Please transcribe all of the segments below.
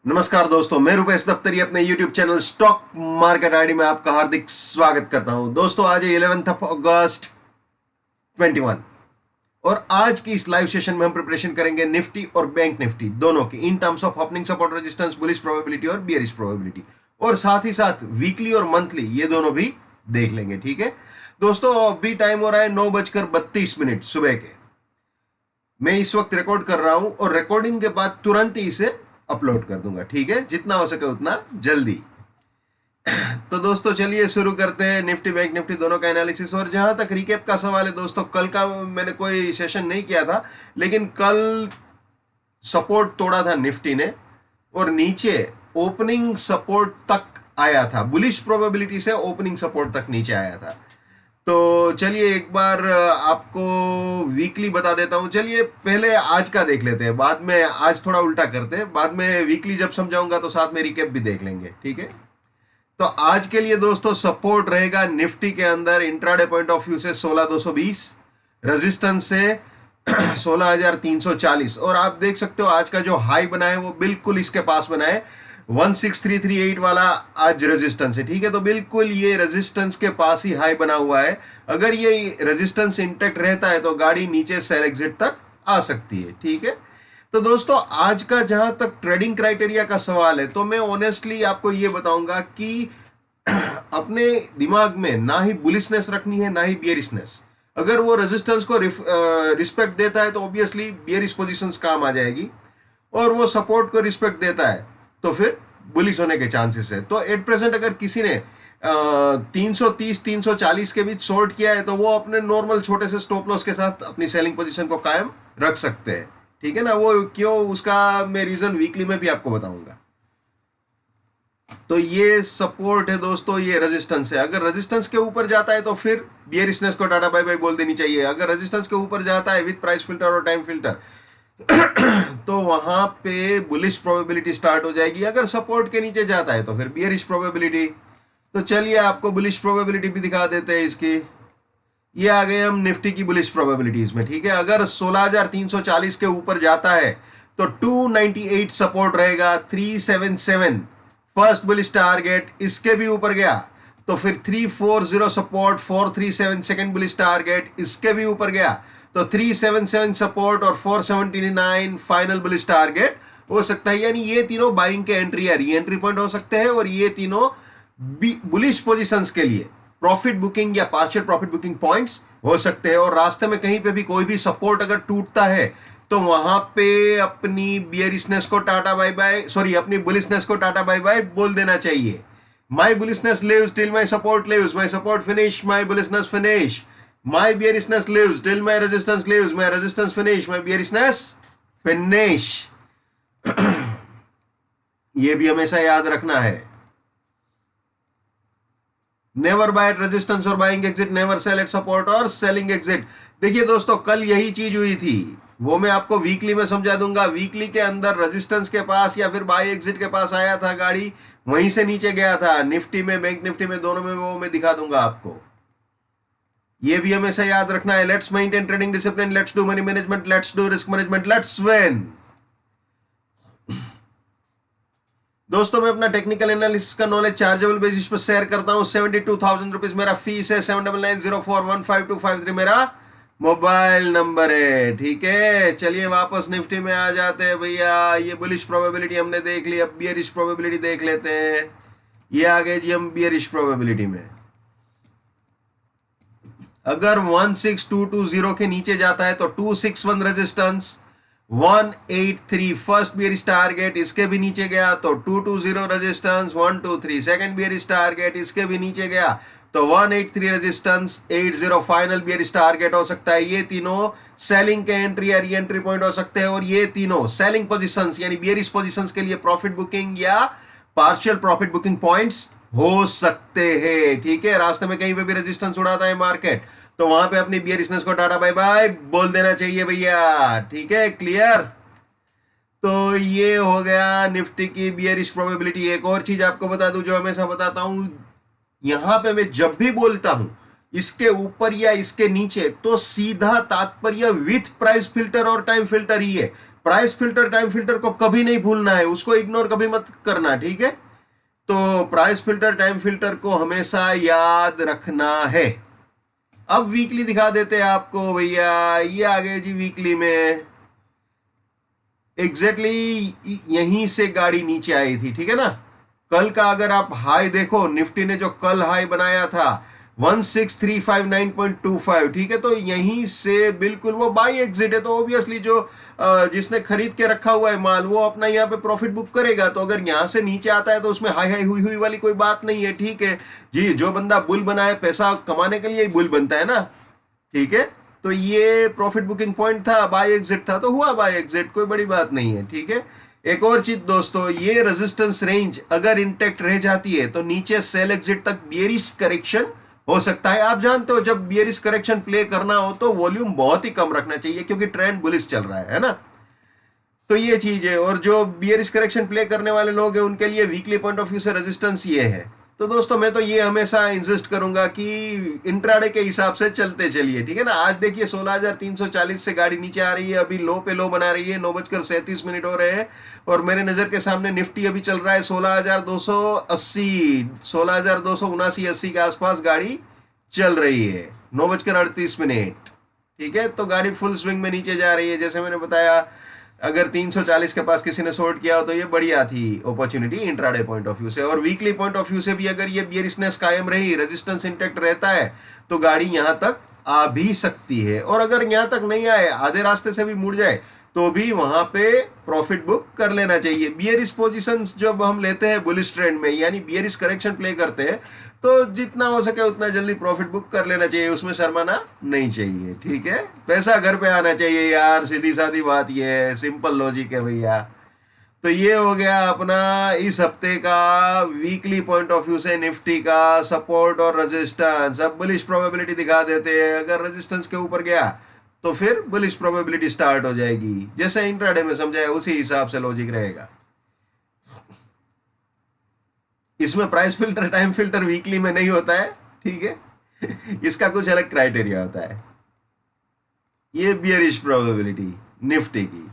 नमस्कार दोस्तों, मैं रुपेश दफ्तरी अपने YouTube channel stock market ID में आपका हार्दिक स्वागत करता हूं। दोस्तों आज 11 अगस्त 21 और आज की इस लाइव सेशन में हम प्रिपरेशन करेंगे निफ्टी और बैंक निफ्टी दोनों की in terms of opening support resistance, bullish probability और बियरिश प्रोबेबिलिटी, और साथ ही साथ वीकली और मंथली ये दोनों भी देख लेंगे। ठीक है दोस्तों, अभी टाइम हो रहा है 9:32 सुबह के। मैं इस वक्त रिकॉर्ड कर रहा हूं और रिकॉर्डिंग के बाद तुरंत ही इसे अपलोड कर दूंगा। ठीक है, जितना हो सके उतना जल्दी। तो दोस्तों चलिए शुरू करते हैं निफ्टी बैंक निफ्टी दोनों का एनालिसिस। और जहां तक रिकेप का सवाल है दोस्तों, कल का मैंने कोई सेशन नहीं किया था, लेकिन कल सपोर्ट तोड़ा था निफ्टी ने और नीचे ओपनिंग सपोर्ट तक आया था, बुलिश प्रोबेबिलिटी से ओपनिंग सपोर्ट तक नीचे आया था। तो चलिए एक बार आपको वीकली बता देता हूं। चलिए पहले आज का देख लेते हैं, बाद में आज थोड़ा उल्टा करते हैं, बाद में वीकली जब समझाऊंगा तो साथ में रिकेप भी देख लेंगे। ठीक है, तो आज के लिए दोस्तों सपोर्ट रहेगा निफ्टी के अंदर इंट्राडे पॉइंट ऑफ व्यू से 16,220, रेजिस्टेंस से 16,340। और आप देख सकते हो आज का जो हाई बना है वो बिल्कुल इसके पास बना है, 16,338 वाला आज रेजिस्टेंस है। ठीक है, तो बिल्कुल ये रेजिस्टेंस के पास ही हाई बना हुआ है। अगर ये रेजिस्टेंस इंटैक्ट रहता है तो गाड़ी नीचे सेल एग्जिट तक आ सकती है। ठीक है, तो दोस्तों आज का जहां तक ट्रेडिंग क्राइटेरिया का सवाल है, तो मैं ऑनेस्टली आपको ये बताऊंगा कि अपने दिमाग में ना ही बुलिशनेस रखनी है ना ही बियरिशनेस। अगर वो रेजिस्टेंस को रिस्पेक्ट देता है तो ऑब्वियसली बियरिश पोजीशंस काम आ जाएगी, और वो सपोर्ट को रिस्पेक्ट देता है तो फिर बुलिश होने के चांसेस है। तो एट प्रेजेंट अगर किसी ने 330 340 के बीच शॉर्ट किया है तो वो अपने नॉर्मल छोटे से स्टॉप लॉस के साथ अपनी सेलिंग पोजीशन को कायम रख सकते हैं। ठीक है ना, वो क्यों, उसका मैं रीजन वीकली में भी आपको बताऊंगा। तो ये सपोर्ट है दोस्तों, ये रेजिस्टेंस है। अगर रेजिस्टेंस के ऊपर जाता है तो फिर बियरिशनेस को टाटा बाय बाय बोल देनी चाहिए। अगर रेजिस्टेंस के ऊपर जाता है विद प्राइस फिल्टर और टाइम फिल्टर तो वहां पे बुलिश प्रोबेबिलिटी स्टार्ट हो जाएगी। अगर सपोर्ट के नीचे जाता है तो फिर बियरिश प्रोबेबिलिटी। तो चलिए आपको बुलिश प्रोबेबिलिटी भी दिखा देते हैं इसकी। ये आ गए हम निफ्टी की बुलिश प्रोबेबिलिटीज में। ठीक है, अगर 16,340 के ऊपर जाता है तो 298 सपोर्ट रहेगा, 377 फर्स्ट बुलिश टारगेट, इसके भी ऊपर गया तो फिर 340 सपोर्ट, 437 सेकंड बुलिश टारगेट, इसके भी ऊपर गया तो 377 सपोर्ट और 479 फाइनल बुलिश टारगेट हो सकता है। यानी ये तीनों बाइंग के एंट्री या री एंट्री पॉइंट हो सकते हैं, और ये तीनों बुलिश पोजीशंस के लिए प्रॉफिट बुकिंग या पार्शियल प्रॉफिट बुकिंग पॉइंट्स हो सकते हैं। और रास्ते में कहीं पे भी कोई भी सपोर्ट अगर टूटता है तो वहां पे अपनी बियरिशनेस को टाटा बाय बाय, सॉरी अपनी बुलिशनेस को टाटा बाय बाय बोल देना चाहिए। My bullishness lives till my support lives, my support finish, my bullishness finish, my bearishness lives till my resistance lives, my resistance finish, my bearishness finish। ये भी हमेशा याद रखना है। नेवर बाय एट रेजिस्टेंस और buying exit, never cell eight support और selling exit. देखिए दोस्तों, कल यही चीज हुई थी, वो मैं आपको वीकली में समझा दूंगा। वीकली के अंदर रेजिस्टेंस के पास या फिर बाई एग्जिट के पास आया था गाड़ी, वहीं से नीचे गया था। निफ्टी में बैंक निफ्टी में दोनों में वो मैं दिखा दूंगा आपको। ये भी हमेशा याद रखना है। Let's maintain trading discipline, let's do money management, let's do risk management, let's win. दोस्तों मैं अपना टेक्निकल एनालिसिस का नॉलेज चार्जेबल बेसिस पर शेयर करता हूं। 72,000 रुपीज मेरा फीस है, 7990415253 मेरा मोबाइल नंबर है। ठीक है, चलिए वापस निफ्टी में आ जाते हैं भैया। ये बुलिश प्रोबेबिलिटी हमने देख ली, अब बियरिश प्रोबेबिलिटी देख लेते हैं। ये आ गए जी हम बियरिश प्रोबेबिलिटी में। अगर 16220 के नीचे जाता है तो 261 रेजिस्टेंस, 183 फर्स्ट बियरिश टारगेट, इसके भी नीचे गया तो 220 रेजिस्टेंस, 123 सेकंड बियरिश टारगेट, इसके भी नीचे गया तो 183 रेजिस्टेंस, 80 फाइनल बियरिश टारगेट हो सकता है। ये तीनों सेलिंग के एंट्री या री एंट्री पॉइंट हो सकते हैं, और ये तीनों सेलिंग पोजीशंस यानी बियरिश पोजीशंस के लिए प्रॉफिट बुकिंग या पार्शियल प्रॉफिट बुकिंग पॉइंट्स हो सकते हैं। ठीक है, रास्ते में कहीं पे भी रेजिस्टेंस उड़ाता है मार्केट तो वहां पे अपनी बियरिशनेस को टाटा बाय बाय बोल देना चाहिए भैया। ठीक है, क्लियर। तो ये हो गया निफ्टी की बियरिश प्रोबेबिलिटी। एक और चीज आपको बता दूं जो हमेशा बताता हूं, यहां पे मैं जब भी बोलता हूं इसके ऊपर या इसके नीचे तो सीधा तात्पर्य विथ प्राइस फिल्टर और टाइम फिल्टर ही है। प्राइस फिल्टर टाइम फिल्टर को कभी नहीं भूलना है, उसको इग्नोर कभी मत करना, ठीक है। तो प्राइस फिल्टर टाइम फिल्टर को हमेशा याद रखना है। अब वीकली दिखा देते हैं आपको भैया, ये आ गए जी वीकली में। एग्जैक्टली यहीं से गाड़ी नीचे आई थी, ठीक है ना। कल का अगर आप हाई देखो, निफ्टी ने जो कल हाई बनाया था 16359.25, ठीक है। तो यहीं से बिल्कुल वो बाई एग्जिट है, तो ऑब्वियसली जो जिसने खरीद के रखा हुआ है माल, वो अपना यहाँ पे प्रॉफिट बुक करेगा। तो अगर यहाँ से नीचे आता है तो उसमें हाई हाई हुई हुई वाली कोई बात नहीं है, ठीक है जी। जो बंदा बुल बनाए, पैसा कमाने के लिए ही बुल बनता है ना, ठीक है। तो ये प्रॉफिट बुकिंग पॉइंट था, बाय एग्जिट था, तो हुआ बाय एग्जिट, कोई बड़ी बात नहीं है, ठीक है। एक और चीज दोस्तों, ये रेजिस्टेंस रेंज अगर इंटेक्ट रह जाती है तो नीचे सेल एग्जिट तक बियरिश करेक्शन हो सकता है। आप जानते हो जब बियरिश करेक्शन प्ले करना हो तो वॉल्यूम बहुत ही कम रखना चाहिए, क्योंकि ट्रेंड बुलिश चल रहा है ना। तो ये चीज है। और जो बियरिश करेक्शन प्ले करने वाले लोग हैं उनके लिए वीकली पॉइंट ऑफ व्यू से रेजिस्टेंस ये है। तो दोस्तों मैं तो ये हमेशा इंसिस्ट करूंगा कि इंट्राडे के हिसाब से चलते चलिए, ठीक है ना। आज देखिए 16,340 से गाड़ी नीचे आ रही है, अभी लो पे लो बना रही है, 9:37 हो रहे हैं। और मेरे नजर के सामने निफ्टी अभी चल रहा है 16,280, 16,279-80 के आसपास गाड़ी चल रही है, 9:38, ठीक है। तो गाड़ी फुल स्विंग में नीचे जा रही है। जैसे मैंने बताया, अगर 340 के पास किसी ने शॉर्ट किया हो तो ये बढ़िया थी opportunity intraday point of view से। और वीकली पॉइंट ऑफ व्यू से भी अगर ये बियरिशनेस कायम रही, रेजिस्टेंस इंटैक्ट रहता है, तो गाड़ी यहां तक आ भी सकती है। और अगर यहां तक नहीं आए, आधे रास्ते से भी मुड़ जाए, तो भी वहां पे प्रॉफिट बुक कर लेना चाहिए। बियरिश पोजीशंस जब हम लेते हैं बुलिश ट्रेंड में, यानी बियरिश करेक्शन प्ले करते हैं, तो जितना हो सके उतना जल्दी प्रॉफिट बुक कर लेना चाहिए, उसमें शर्माना नहीं चाहिए, ठीक है। पैसा घर पे आना चाहिए यार, सीधी सादी बात ये है, सिंपल लॉजिक है भैया। तो ये हो गया अपना इस हफ्ते का वीकली पॉइंट ऑफ व्यू से निफ्टी का सपोर्ट और रेजिस्टेंस। अब बुलिश प्रोबेबिलिटी दिखा देते हैं। अगर रेजिस्टेंस के ऊपर गया तो फिर बुलिश प्रोबेबिलिटी स्टार्ट हो जाएगी। जैसे इंट्राडे में समझाया उसी हिसाब से लॉजिक रहेगा। इसमें price filter time filter weekly में नहीं होता है, ठीक है। इसका कुछ अलग क्राइटेरिया होता है। ये बियरिश प्रोबेबिलिटी निफ्टी की।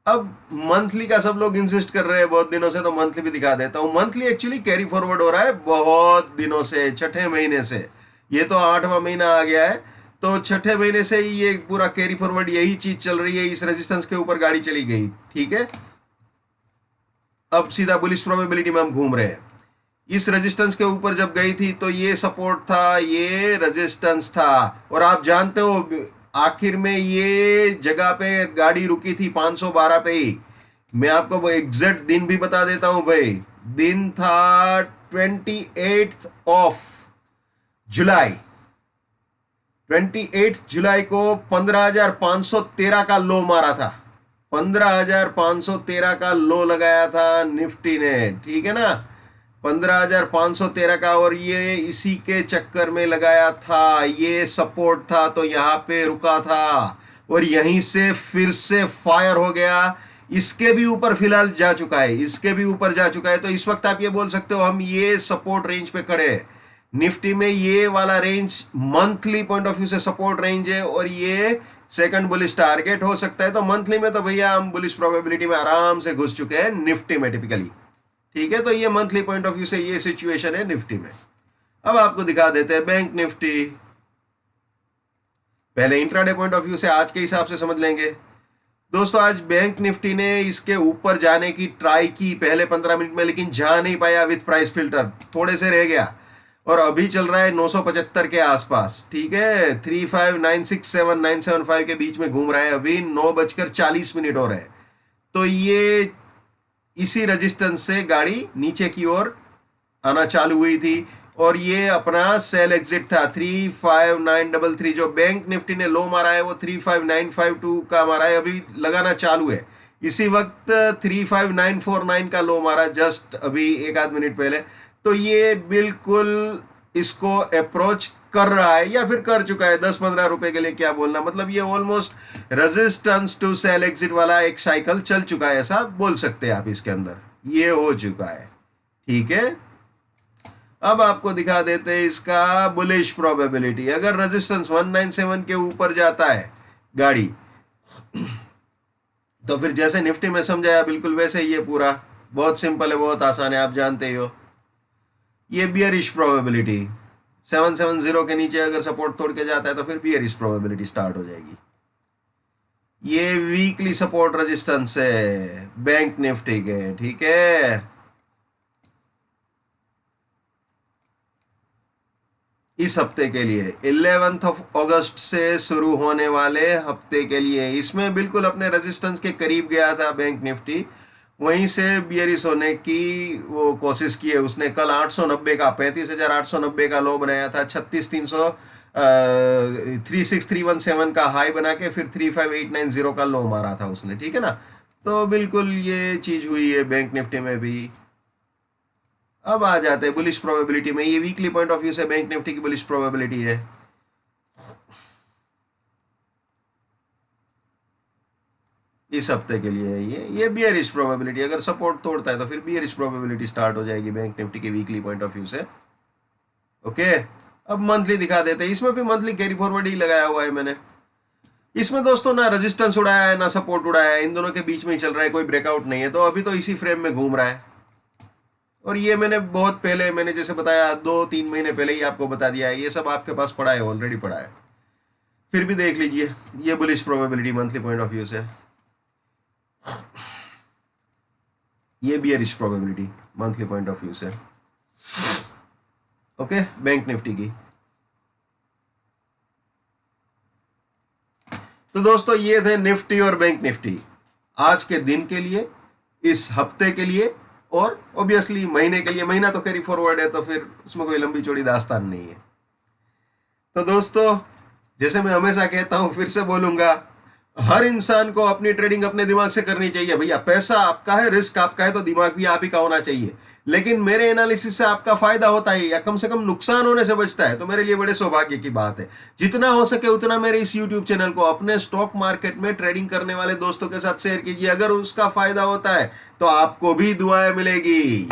अब मंथली का सब लोग इंसिस्ट कर रहे हैं बहुत दिनों से, तो मंथली भी दिखा देता हूं। मंथली एक्चुअली कैरी फॉरवर्ड हो रहा है बहुत दिनों से, छठे महीने से। ये तो 8वां महीना आ गया है, तो छठे महीने से ही ये पूरा कैरी फॉरवर्ड यही चीज चल रही है। इस रेजिस्टेंस के ऊपर गाड़ी चली गई, ठीक है। अब सीधा बुलिश प्रोबेबिलिटी में हम घूम रहे हैं। इस रेजिस्टेंस के ऊपर जब गई थी तो ये सपोर्ट था, ये रेजिस्टेंस था। और आप जानते हो आखिर में ये जगह पे गाड़ी रुकी थी 512 पे ही। मैं आपको वो एग्जैक्ट दिन भी बता देता हूं भाई। दिन था 28 ऑफ जुलाई। 28 जुलाई को 15,513 का लो मारा था। 15,513 का लो लगाया था निफ्टी ने, ठीक है ना। 15,513 का। और ये इसी के चक्कर में लगाया था, ये सपोर्ट था तो यहां पे रुका था और यहीं से फिर से फायर हो गया। इसके भी ऊपर फिलहाल जा चुका है, इसके भी ऊपर जा चुका है। तो इस वक्त आप ये बोल सकते हो हम ये सपोर्ट रेंज पे खड़े हैं। निफ्टी में ये वाला range monthly point of view से सपोर्ट रेंज है और ये सेकंड बुलिश टारगेट हो सकता है। तो मंथली में तो भैया हम बुलिश प्रोबेबिलिटी में आराम से घुस चुके हैं निफ्टी में टिपिकली, ठीक है। तो ये मंथली पॉइंट ऑफ व्यू से ये सिचुएशन है निफ्टी में। अब आपको दिखा देते हैं बैंक निफ्टी। पहले इंट्राडे पॉइंट ऑफ व्यू से आज के हिसाब से समझ लेंगे दोस्तों। आज बैंक निफ्टी ने इसके ऊपर जाने की ट्राई की पहले 15 मिनट में, लेकिन जा नहीं पाया विथ प्राइस फिल्टर, थोड़े से रह गया। और अभी चल रहा है 975 के आसपास, ठीक है। 35967975 975 के बीच में घूम रहा है। अभी 9:40 हो रहे हैं। तो ये इसी रेजिस्टेंस से गाड़ी नीचे की ओर आना चालू हुई थी और ये अपना सेल एग्जिट था 35933। जो बैंक निफ्टी ने लो मारा है वो 35952 का मारा है, अभी लगाना चालू है। इसी वक्त 35949 का लो मारा जस्ट अभी एक आध मिनट पहले। तो ये बिल्कुल इसको अप्रोच कर रहा है या फिर कर चुका है। 10-15 रुपए के लिए क्या बोलना, मतलब ये almost resistance to sell exit वाला एक साइकिल चल चुका है, ऐसा बोल सकते हैं आप। इसके अंदर ये हो चुका है, ठीक है। अब आपको दिखा देते हैं इसका बुलिश प्रोबेबिलिटी। अगर रेजिस्टेंस 197 के ऊपर जाता है गाड़ी तो फिर जैसे निफ्टी में समझाया बिल्कुल वैसे ही ये पूरा बहुत सिंपल है, बहुत आसान है, आप जानते ही हो। ये बियरिश प्रोबेबिलिटी 770 के नीचे अगर सपोर्ट तोड़ के जाता है तो फिर बियरिश प्रोबेबिलिटी स्टार्ट हो जाएगी। ये वीकली सपोर्ट रेजिस्टेंस है बैंक निफ्टी के, ठीक है। इस हफ्ते के लिए 11 अगस्त से शुरू होने वाले हफ्ते के लिए इसमें बिल्कुल अपने रेजिस्टेंस के करीब गया था बैंक निफ्टी, वहीं से बियरिश होने की वो कोशिश की है उसने। कल 890 का 35,890 का लो बनाया था, 36,300 36,317 का हाई बना के फिर 35,890 का लो मारा था उसने, ठीक है ना। तो बिल्कुल ये चीज हुई है बैंक निफ्टी में भी। अब आ जाते हैं बुलिश प्रोबेबिलिटी में। ये वीकली पॉइंट ऑफ व्यू से बैंक निफ्टी की बुलिश प्रोबेबिलिटी है। इस हफ्ते के लिए ये बियरिश प्रोबेबिलिटी, अगर सपोर्ट तोड़ता है तो फिर बियरिश प्रोबेबिलिटी स्टार्ट हो जाएगी बैंक निफ्टी के वीकली पॉइंट ऑफ व्यू से। ओके, अब मंथली दिखा देते हैं। इसमें भी मंथली कैरी फॉरवर्ड ही लगाया हुआ है मैंने। इसमें दोस्तों ना रेजिस्टेंस उड़ाया है ना सपोर्ट उड़ाया है, इन दोनों के बीच में ही चल रहा है, कोई ब्रेकआउट नहीं है। तो अभी तो इसी फ्रेम में घूम रहा है। और ये मैंने बहुत पहले, मैंने जैसे बताया 2-3 महीने पहले ही आपको बता दिया है, ये सब आपके पास पड़ा है, ऑलरेडी पड़ा है। फिर भी देख लीजिए, ये bullish probability monthly point of view से, ये bearish probability monthly point of view से। ओके, बैंक निफ्टी की। तो दोस्तों ये थे निफ्टी और बैंक निफ्टी आज के दिन के लिए, इस हफ्ते के लिए, और ऑब्वियसली महीने के लिए। महीना तो कैरी फॉरवर्ड है तो फिर उसमें कोई लंबी चौड़ी दास्तान नहीं है। तो दोस्तों जैसे मैं हमेशा कहता हूं, फिर से बोलूंगा, हर इंसान को अपनी ट्रेडिंग अपने दिमाग से करनी चाहिए भैया। पैसा आपका है, रिस्क आपका है, तो दिमाग भी आप ही का होना चाहिए। लेकिन मेरे एनालिसिस से आपका फायदा होता है या कम से कम नुकसान होने से बचता है, तो मेरे लिए बड़े सौभाग्य की बात है। जितना हो सके उतना मेरे इस YouTube चैनल को अपने स्टॉक मार्केट में ट्रेडिंग करने वाले दोस्तों के साथ शेयर कीजिए। अगर उसका फायदा होता है तो आपको भी दुआएं मिलेगी।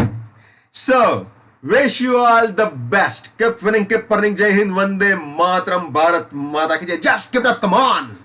So wish you all the best, keep winning, keep earning. जय हिंद, वंदे मातरम, भारत माता की जय, just keep up, come on.